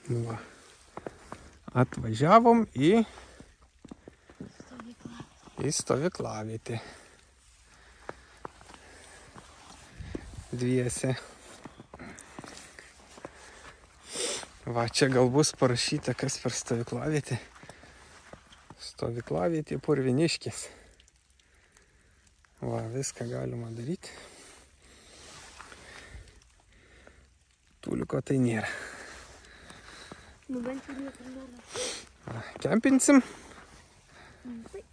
Va. Atvažiavom į stovyklavietę. Dviese. Va, čia gal bus parašyta, kas per stovyklavietę. Stovyklavietė Purviniškės. Va, viską galima daryti. Tuliko tai nėra. Nu, bent jau niekur nėra. Kempinsim. Taip.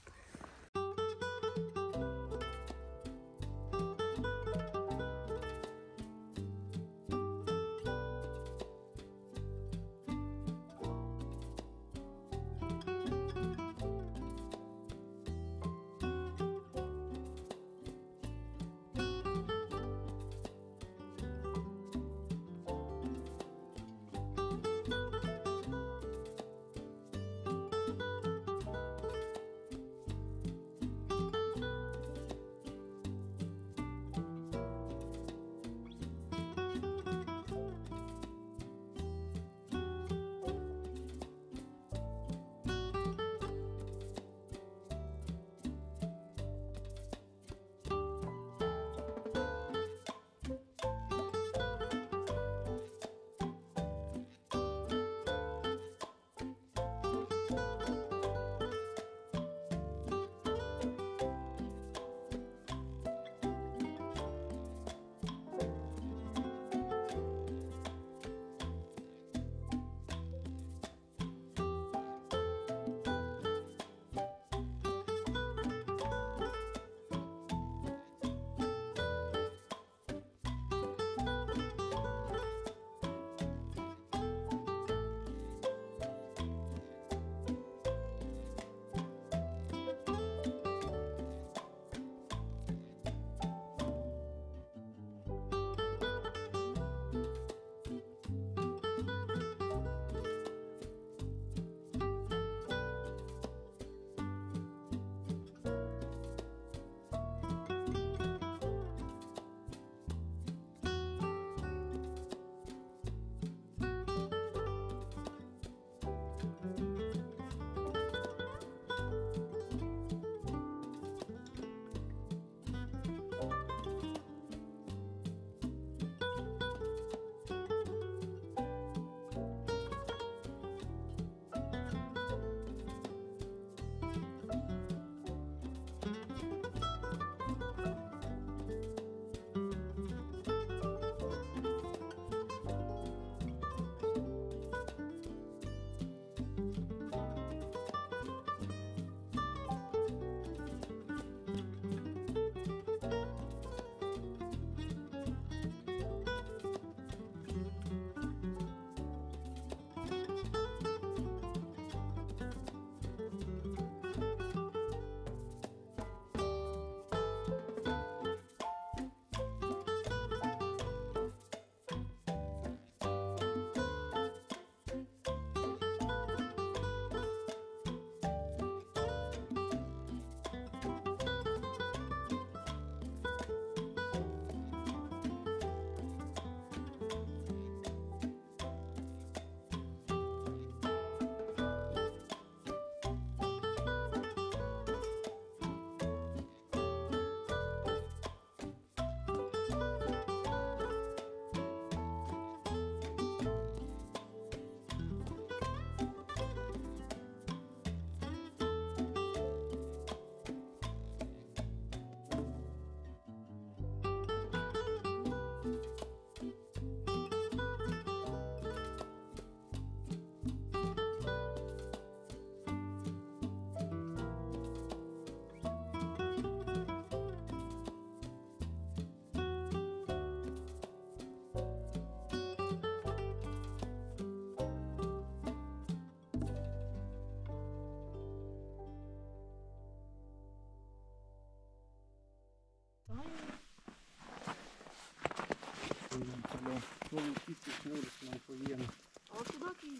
Laikyti šniūrus man po vieną. O tu duokai.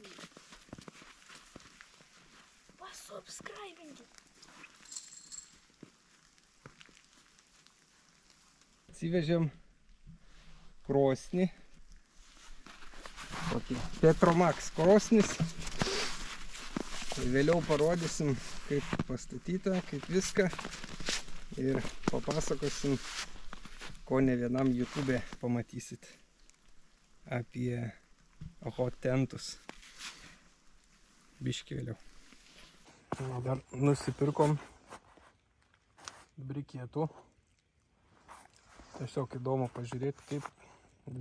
Pasubscribinkit. Atsivežėm krosnį. O Petromax krosnis. Vėliau parodysim, kaip pastatyta, kaip viską. Ir papasakosim, ko ne vienam YouTube pamatysit apie hot tentus. Biškį vėliau. Dar nusipirkom brikėtų. Tiesiog įdomu pažiūrėti, kaip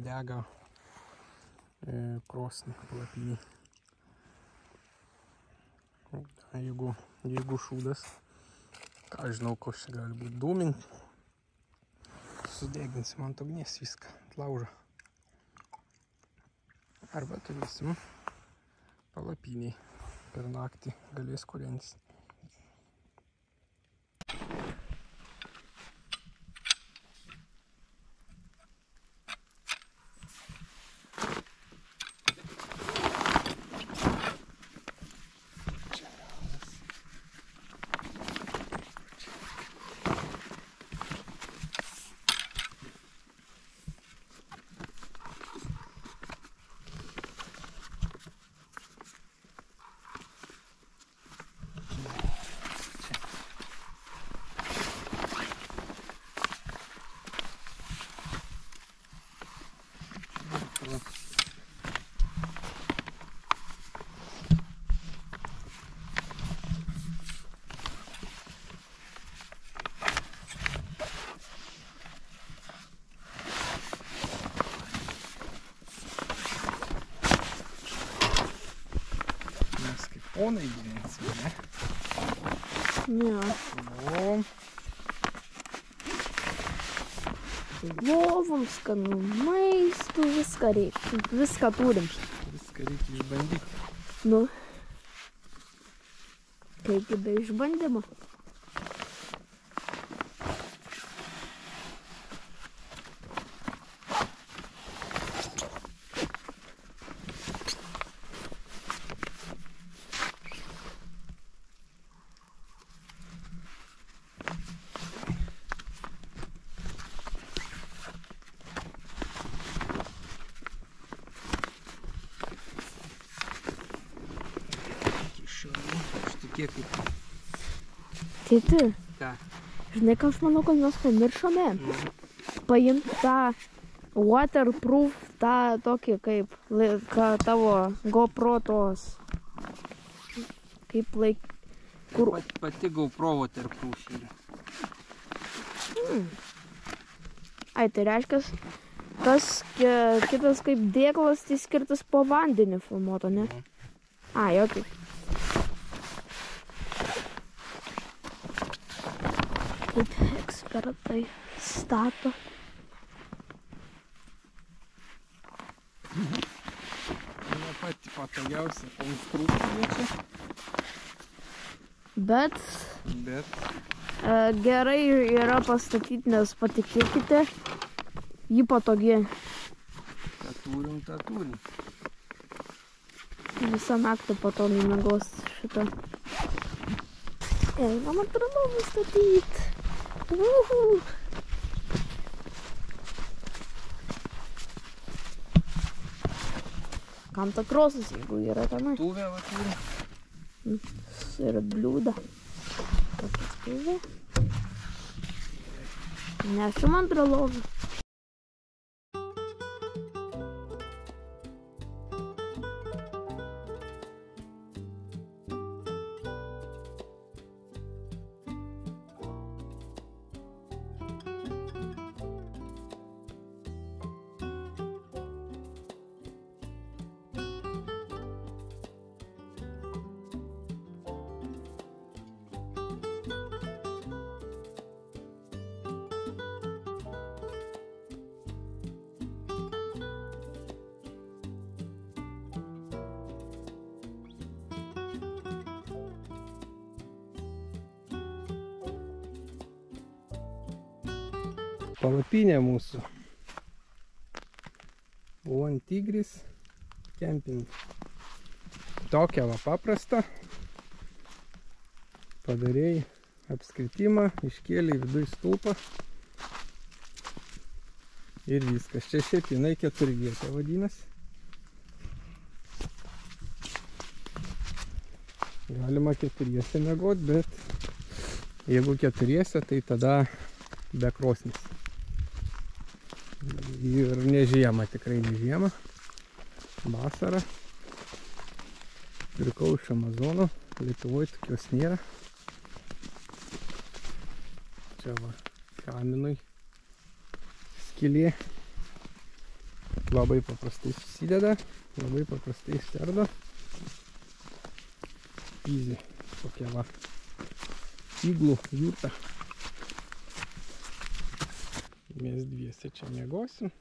dega krosnį palapinį. Jeigu šūdas, ką žinau, ko čia gali būti, dūminti, sudeginsim ant ugnies viską, ant laužo. Arba turėsim palapiniai, per naktį galės kūrentis. Ponai gyvensime, ne? Ne. O. Lovom, skanu maistų, viską reikia. Viską turim. Viską reikia išbandyti. Nu. Kaip be išbandymo. Kiek kaip. Tėti, Ką? žinai, ką aš manau, kad mes pamiršome? Paimti tą waterproof, tą tokį kaip tavo GoPro tos. Kaip kur... Pati GoPro waterproof yra. Ai, tai reiškia, tas kitas kaip dėklas, tai skirtas po vandenį filmuoto, ne? Ai, okei. Kaip ekspertai stato. Ne pati patogiausia konstrukcija čia. Bet gerai yra pastatyti, nes patikėkite, jį patogi. Ką turim, tą turim. Visą naktį patogiai miegos šitą. Einam atrodo nustatyti. Kam ta krosas, jeigu yra tenai? Tuvė va turim. Ir bliūda. Tokia tuvė. Nešim antrą lovą. Palapinė mūsų. One Tigris Camping. Tokia va paprasta. Padarėjai apskritimą, iškėlė viduj stulpą. Ir viskas. Čia šiaip jinai 4 vietė vadinasi. Galima 4 miegot, bet jeigu 4, tai tada be krosnis. Ir ne žiemą, tikrai ne žiemą. Vasarą. Pirkau iš Amazono, Lietuvoje tokios nėra. Čia va, kaminui skylė. Labai paprastai susideda, labai paprastai išterdo. Easy, tokia va, iglų jurta. Mes dviese čia miegosim.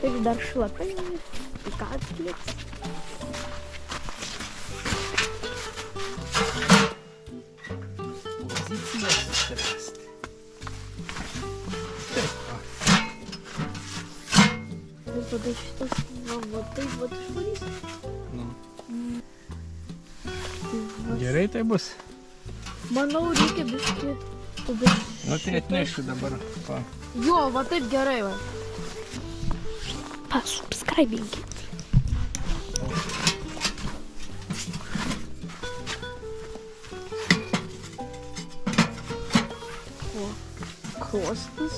Ir dar šlapai, katlis. Pozicijas susirasti. Taip, va. Ir tada šitas, va taip, va išvarys. Nu. Gerai tai bus. Manau, reikia biškį. Nu tai atnešiu dabar. Va. Jo, va taip gerai, va. Pasubscribinkit. O, krosnis.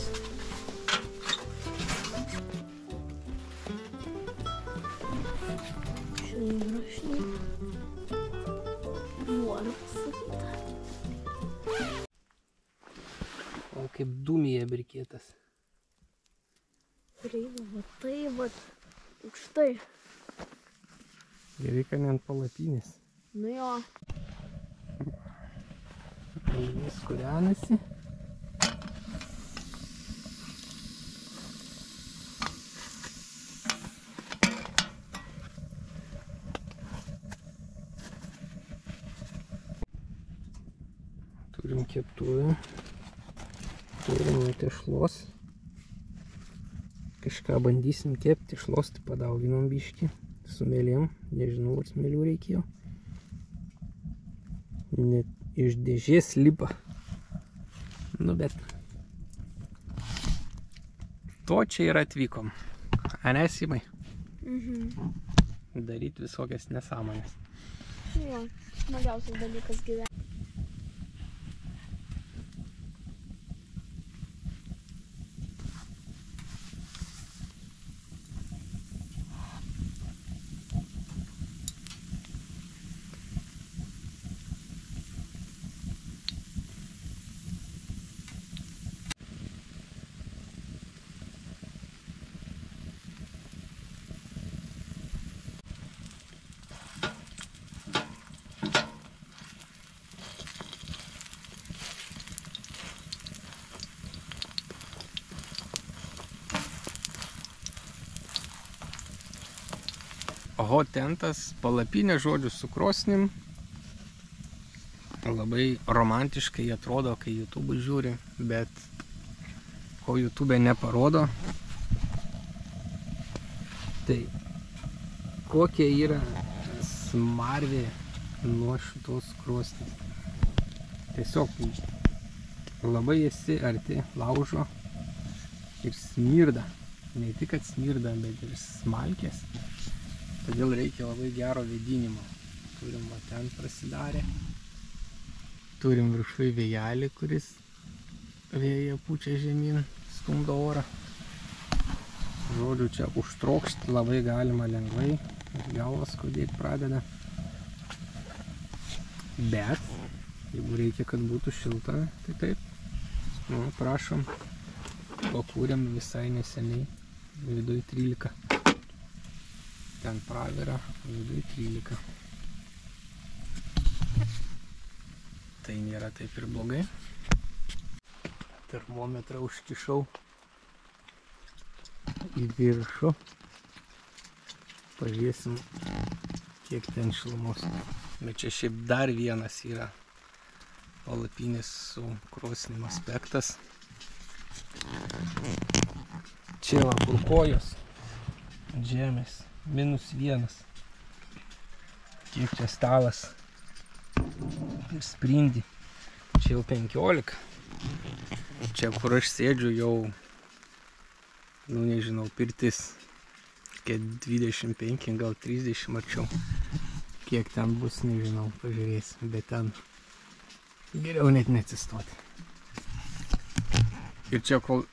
Čia yra štai. Noriu pasakyti. O kaip dūmija brikėtas. Reikia, va tai, va, štai. Gerai, kad ne ant palapinės. Nu jo. Jis kūrenasi. Turim keptuvę. Turim tešlos. Kažką bandysim kepti, šluostį padauginom biškį, su mėlėm, nežinau, ar smėlių reikėjo. Net iš dėžės lipa. Nu bet, to čia ir atvykom. Ane, Simai? Daryti visokias nesąmonės. Jo, smagiausias dalykas gyventi. Oho, tentas, palapinė, žodžiu, su krosnim. Labai romantiškai atrodo, kai YouTube žiūri, bet ko YouTube neparodo. Tai kokia yra smarvė nuo šitos krosnės. Tiesiog labai esi arti laužo ir smirda. Ne tik, kad smirda, bet ir smalkės. Todėl reikia labai gero vėdinimo. Turim va ten prasidarę. Turim viršui vėjelį, kuris vėja pučia žemyn, stumdo orą. Žodžiu, čia užtrokšti labai galima lengvai. Galvas skaudėti pradeda. Bet, jeigu reikia, kad būtų šilta, tai taip. Nu, prašom. Pakūrėm visai neseniai. Viduj 13. Ten pravira, viduj 13. Tai nėra taip ir blogai. Termometrą užkišau į viršų. Pažiūrėsim, kiek ten šilumos. Bet čia šiaip dar vienas yra palapinės su krosnim aspektas. Čia va kur kojos ant žemės, -1. Kiek čia stalas ir sprindį. Čia jau 15. Čia kur aš sėdžiu jau, nu nežinau, pirtis. Kiek 25, gal 30 arčiau. Kiek ten bus, nežinau, pažiūrėsim. Bet ten geriau net neatsistoti. Ir čia kol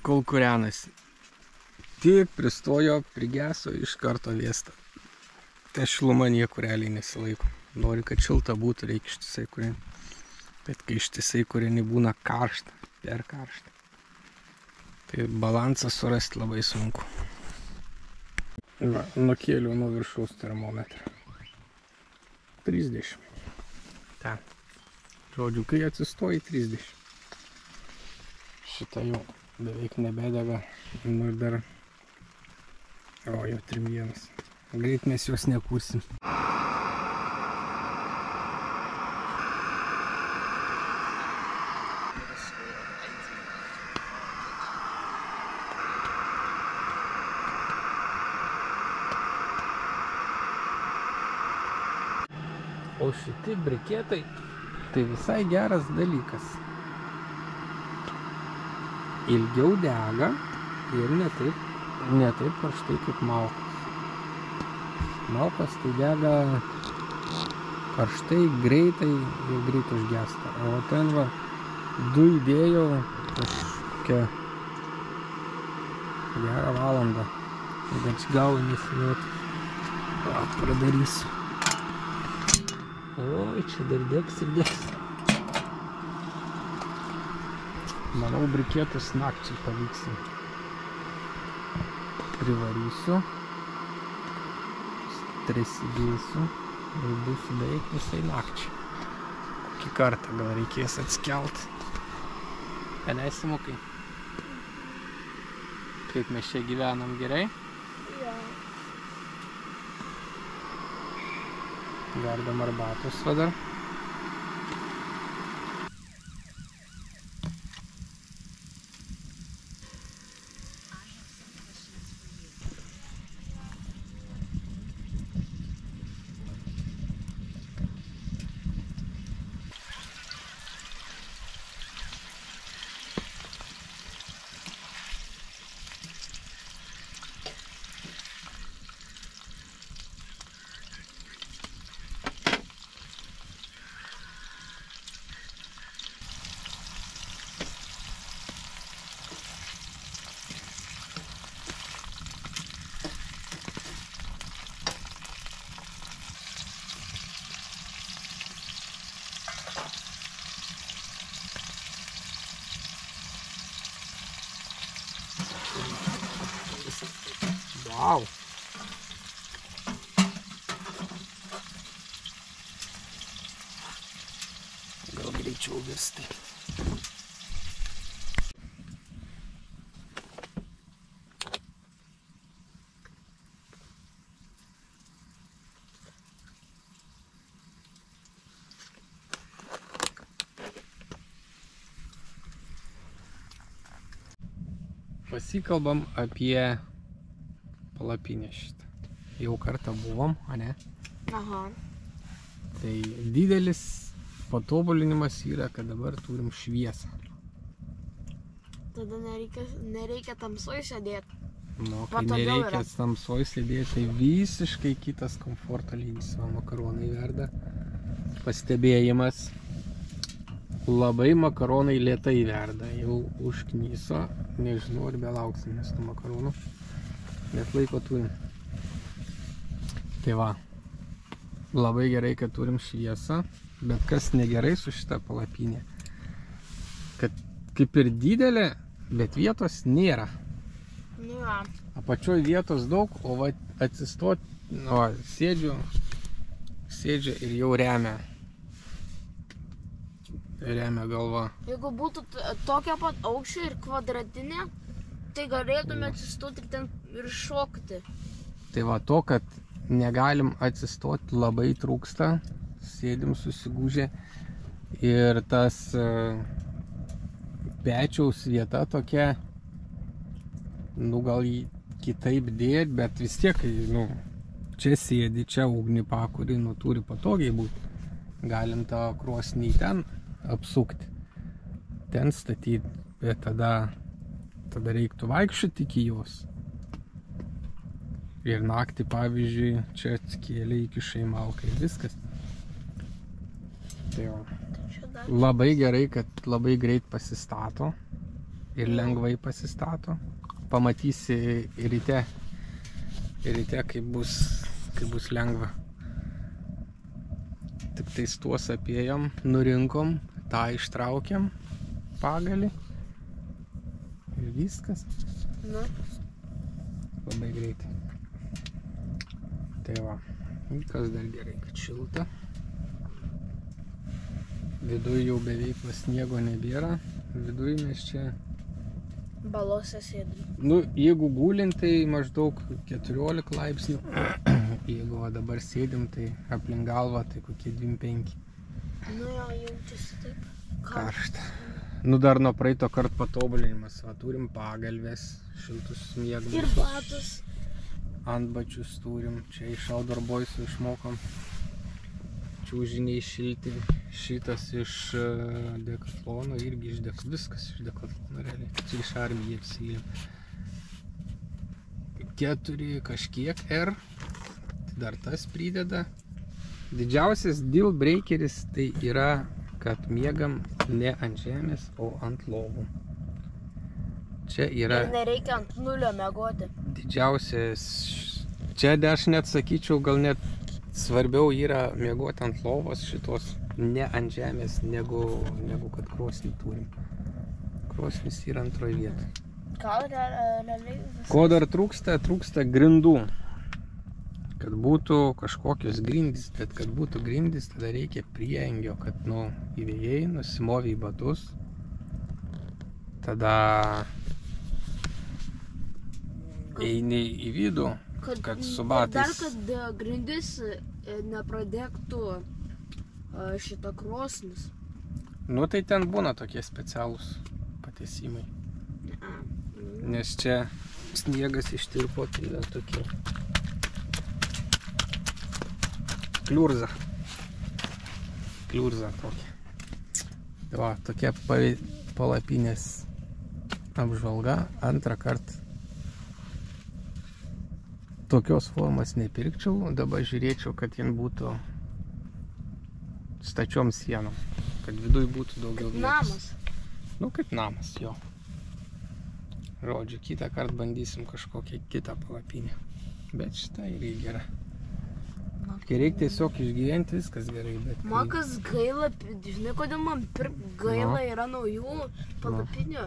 kūrenasi. Tik pristojo, prigeso, iš karto vėsta. Ta šiluma niekur realiai nesilaiko. Nori, kad šilta būtų, reikia ištisai kūrenti. Bet kai ištisai kūreni būna karšta, per karšta. Tai balansą surasti labai sunku. Va, nukėliau nuo viršaus termometrą. 30. Ten. Žodžiu, kai atsistoji 30. Šitą jau beveik nebedega. Nu ir dar... O, jau 3-1. Greit mes jos nekursim. O šiti briketai tai visai geras dalykas. Ilgiau dega ir ne taip karštai kaip malkos. Malkos tai dega karštai, greitai ir greit užgesta. O ten va, 2 įdėjau kažkokią gerą valandą. Bet gal nesiniuoti. Pradarysiu. Oi, čia dar degs ir degs. Manau, briketus nakčiai pavyksim. Privarysiu. Stresidėsiu. Ir bus beveik visai nakčiai. Kokį kartą gal reikės atskelt. Simukai. Kaip mes čia gyvenam, gerai? Verdam arbatos va dar. Vau! Gal greičiau virsti. Pasikalbam apie palapinę šitą. Jau kartą buvom, ane? Aha. Tai didelis patobulinimas yra, kad dabar turim šviesą. Tada nereikia tamsoj sėdėti. Nu, kai Patogiau nereikia yra. tamsoj sėdėti, tai visiškai kitas komforto lygis. Va, makaronai verda. Pastebėjimas. Labai makaronai lėtai verda. Jau užknyso. Nežinau, ar belauksim mes tų makaronų. Bet laiko turim. Tai va. Labai gerai, kad turim šviesą. Bet kas negerai su šita palapinė, kad kaip ir didelė, bet vietos nėra. Nu, ja. Apačioj vietos daug, o va atsistot, nu, sėdžiu ir jau remia galva. Jeigu būtų tokia pat aukščio ir kvadratinė, tai galėtume atsistoti ir ten ir šokti. Tai va to, kad negalim atsistoti, labai trūksta. Sėdim susigūžę ir tas pečiaus vieta tokia, nu gal jį kitaip dėt, bet vis tiek, nu, čia sėdi, čia ugnį pakuri, nu, turi patogiai būti. Galim tą krosnį ten apsukti, ten statyti, bet tada reiktų vaikščioti iki jos. Ir naktį, pavyzdžiui, čia atsikėlė iki šeimalkai ir viskas. Tai va. Labai gerai, kad labai greit pasistato ir lengvai pasistato. Pamatysi ryte, kaip bus lengva. Tik tais tuos apėjom, nurinkom, tą ištraukiam pagalį ir viskas. Nu. Labai greitai. Tai va, kas dar gerai, kad šilta. Viduj jau beveik sniego nebėra. Viduj mes čia... Balose sėdim. Nu, jeigu gulint, tai maždaug 14 laipsnių. Jeigu dabar sėdim, tai aplink galvą, tai kokie 25. Nu, jau jaučiasi taip. Karšta. Nu, dar nuo praeito kart patobulinimas. Va, turim pagalvės, šiltus miegmaišius. Ir batus. Antbačius turim. Čia iš Outdoor Boysų išmokom. Čiūžiniai šilti. Šitas iš Decathlon, irgi viskas iš Decathlon realiai. Čia iš Army apsijėm. 4 kažkiek R. Tai dar tas prideda. Didžiausias deal breakeris tai yra, kad miegam ne ant žemės, o ant lovų. Čia yra... Ir nereikia ant nulio miegoti. Didžiausias... Čia aš net sakyčiau, gal net svarbiau yra miegoti ant lovos šitos, ne ant žemės, negu kad krosnį turim. Krosnis yra antroje vietoje. Gal realiai viskas. Ko dar trūksta? Trūksta grindų. Kad būtų kažkokios grindys, bet kad būtų grindys, tada reikia priengio, kad, nu, įvėjai, nusimovi į batus. Tada eini į vidų, kad su batais... Dar, kad grindis nepradėktų šitą krosnis. Nu, tai ten būna tokie specialūs patiesimai. Nes čia sniegas ištirpo, tai yra tokie kliurza tokia. Tai va, tokia palapinės apžvalga. Antrą kartą tokios formos nepirkčiau, dabar žiūrėčiau, kad jin būtų stačiom sienom, kad viduj būtų daugiau vietos. Namas. Nu, kaip namas, jo. Žodžiu, kitą kartą bandysim kažkokią kitą palapinę. Bet šitą irgi gera. Kai reikia tiesiog išgyventi, viskas gerai, bet... Man kas gaila, žinai, kodėl man gaila yra naujų palapinių.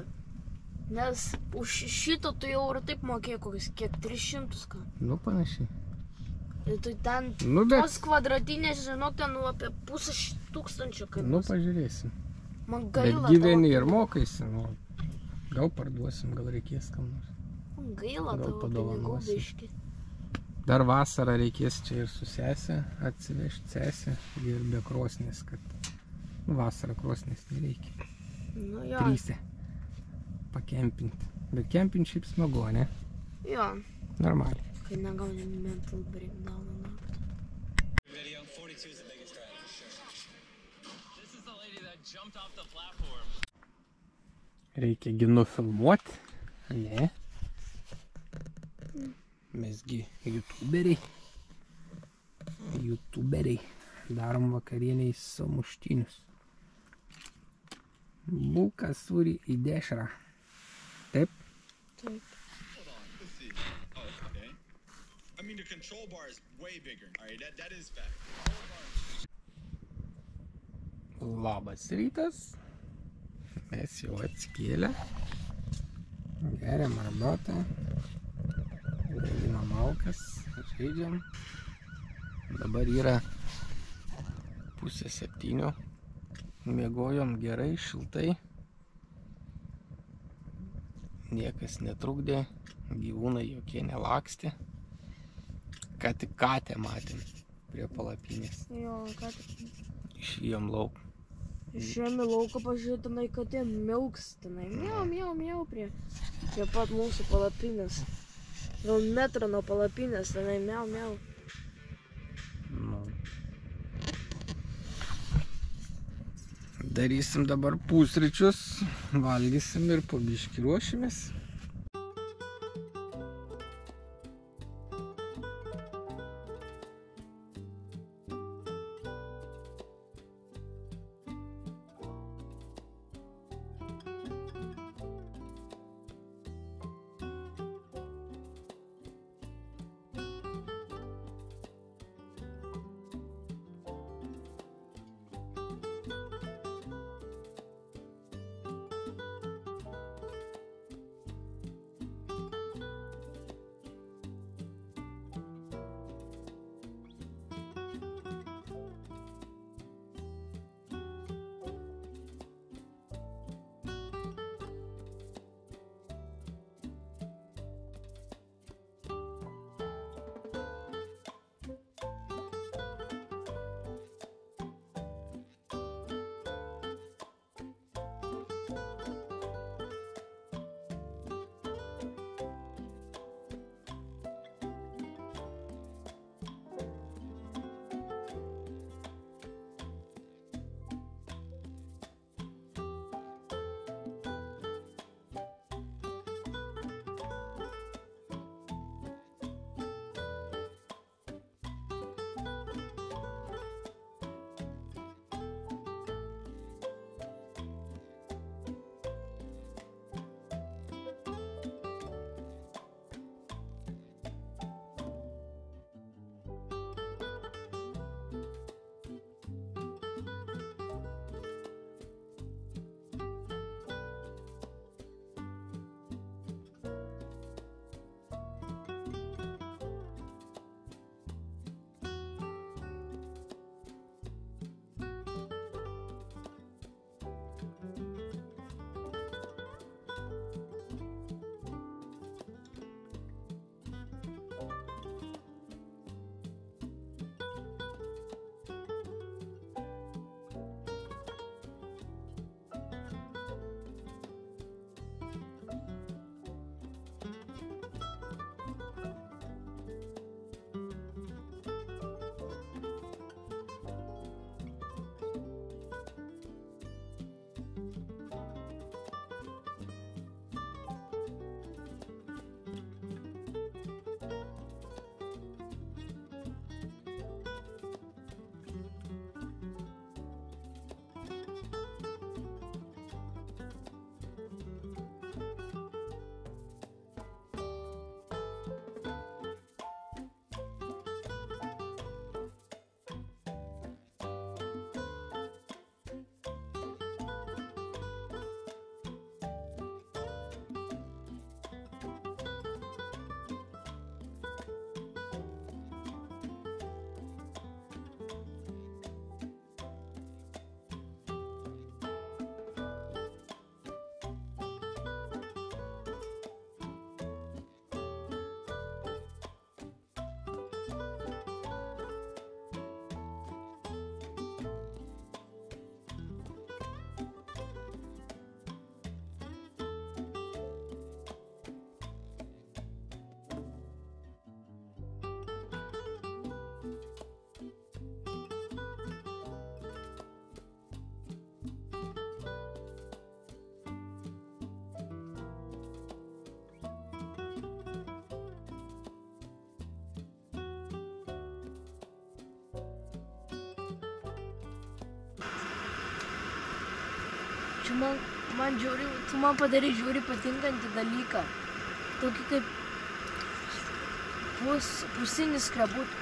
Nes už šito tu jau ir taip mokėjai kokius, kiek 300 ką. Nu, panašiai. Ir tu ten, Nu, bet... tos kvadratinės, žinau, ten apie 500 kainuos. Nu, pažiūrėsim. Man Bet gaila. gyveni ir mokaisi, nu. Gal parduosim, gal reikės kam nors. Man gaila Gal tavo pinigų padovanosim. biškį. Dar vasarą reikės čia ir su sesė atsivežti sesę ir be krosnės, kad... Nu, vasarą krosnės nereikia. Nu jo. 3 pakempinti. Bet kempinti šiaip smagu, ne? Jo. Normaliai. Kai negauni mental breakdown naktį. Video 42 is the biggest drive for sure. This is the lady that jumped off the platform. Reikia gi nufilmuoti. Ne. Mesgi youtuberiai. Darom vakarieniai sumuštinius. Bulką sūrį į dešrą. Taip? Taip. Let's see. Oh, okay. I mean, the control bar is way bigger. All right, that is fact. Labas rytas. Mes jau atsikėlę. Geriam arbatą. Valginam malkas. Žaidžiam. Dabar yra 6:30. Miegojom gerai, šiltai. Niekas netrukdė. Gyvūnai jokie nelakstė. Ką tik katę matėm prie palapinės. Jo, ką tik. Išėjom lauk. Išėjome į lauką pažiūrėti, tenai katė milks, tenai miau prie pat mūsų palapinės. Gal metrą nuo palapinės, tenai miau. Nu. Darysim dabar pusryčius, valgysim ir po biškį ruošimės. Čia man žiūri, tu man padarai žiūri patinkantį dalyką. Tokį kaip pusinis skrebut.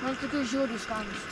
Man tokie žiūri skanus.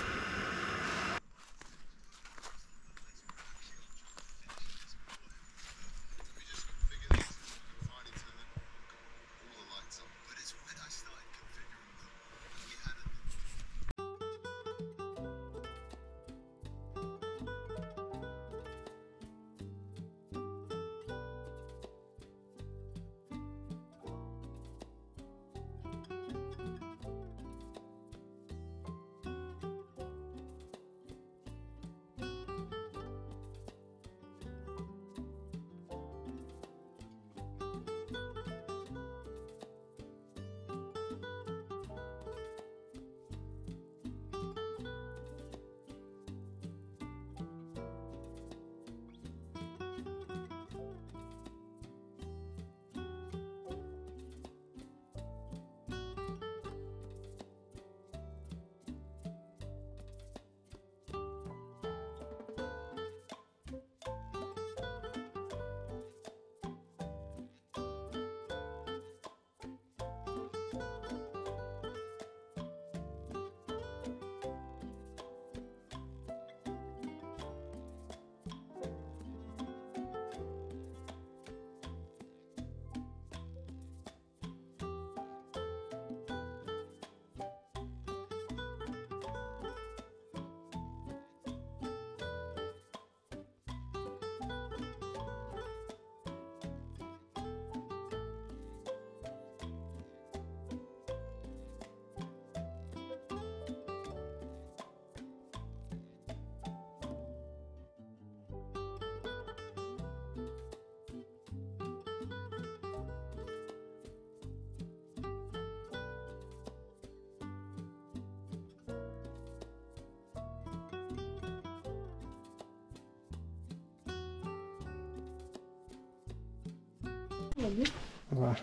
Va.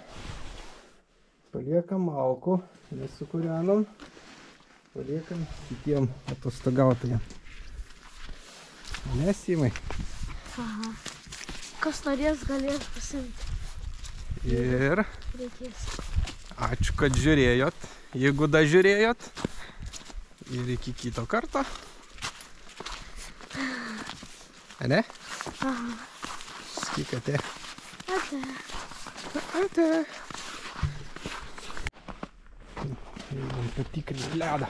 Paliekam malkų, nesukūrenom. Paliekam kitiem atostogautojam. Nesimai. Aha. Kas norės, galės pasimti. Ir Reikės. ačiū, kad žiūrėjot. Jeigu da žiūrėjot. Ir iki kito karto. Ane? Aha. Skykate. Ate. Ate. Einam patikrinti ledą.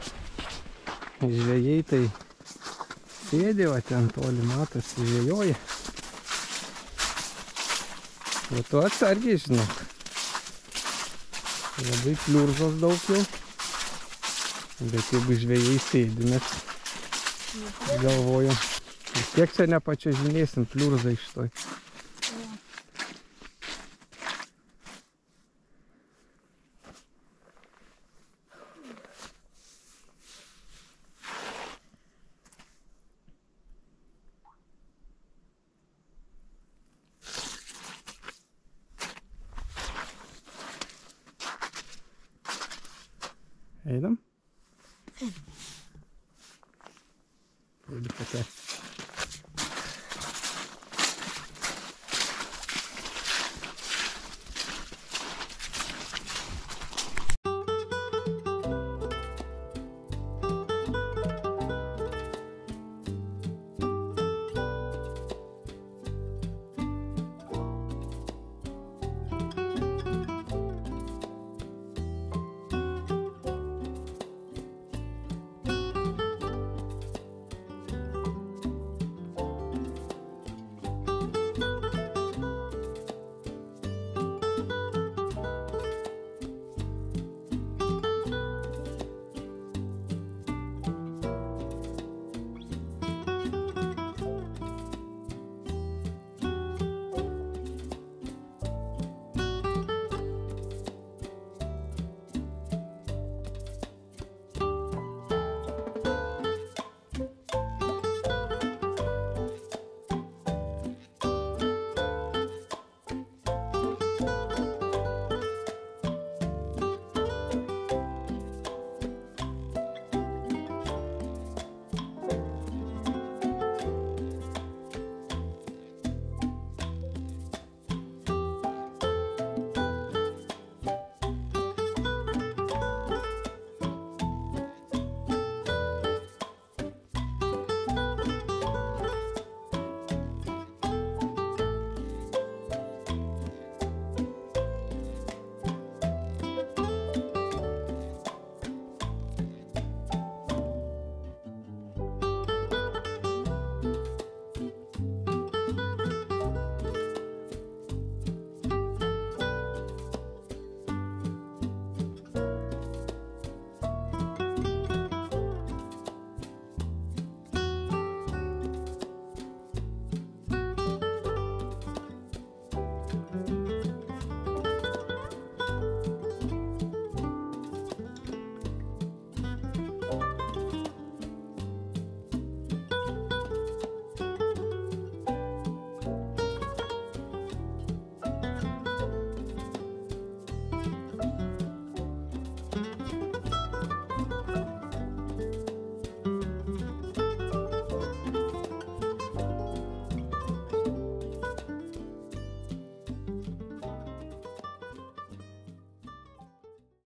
Žvejai tai sėdė, o ten toli matosi žvejoja. O tu atsargiai, žinok. Labai pliurzos daug jau. Bet jeigu žvejai sėdi, mes galvojam. Vis tiek čia nepačiažinėsim pliurzą iš toj. Einam? Einam.